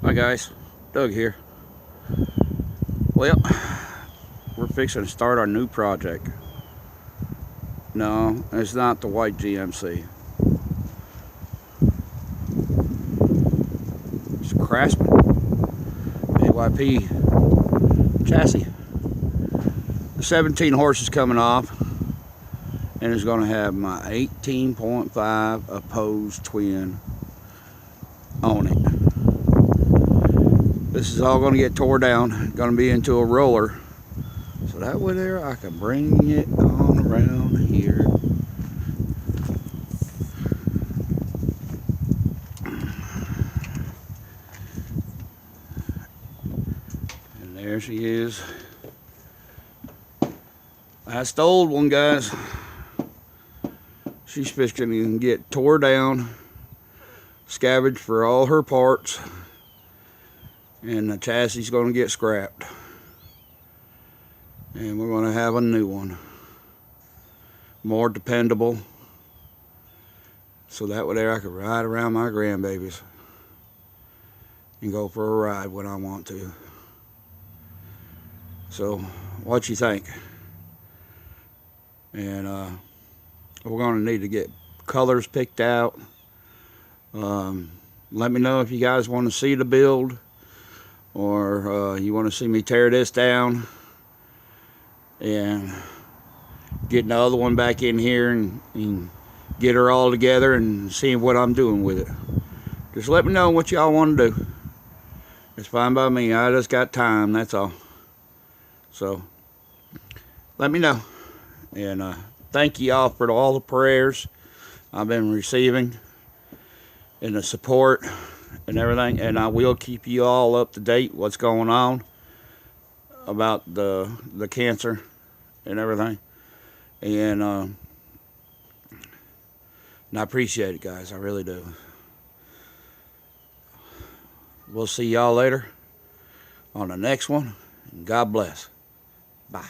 Hi guys, Doug here. Well, we're fixing to start our new project. No, it's not the white GMC. It's a Craftsman AYP chassis. The 17 horses coming off, and it's going to have my 18.5 opposed twin on it. This is all going to get tore down, going to be into a roller, so that way there I can bring it on around here. And there she is. That's the old one, guys. She's fixing to get tore down, scavenged for all her parts, and the chassis is going to get scrapped, and we're going to have a new one, more dependable, so that way there I can ride around my grandbabies and go for a ride when I want to. So what you think? And we're going to need to get colors picked out. Let me know if you guys want to see the build, or you want to see me tear this down and get the other one back in here and get her all together and see what I'm doing with it. Just let me know what y'all want to do. It's fine by me. I just got time, that's all. So let me know. And thank y'all for all the prayers I've been receiving and the support and everything, and I will keep you all up to date what's going on about the cancer and everything. And I appreciate it, guys. I really do. We'll see y'all later on the next one. God bless. Bye.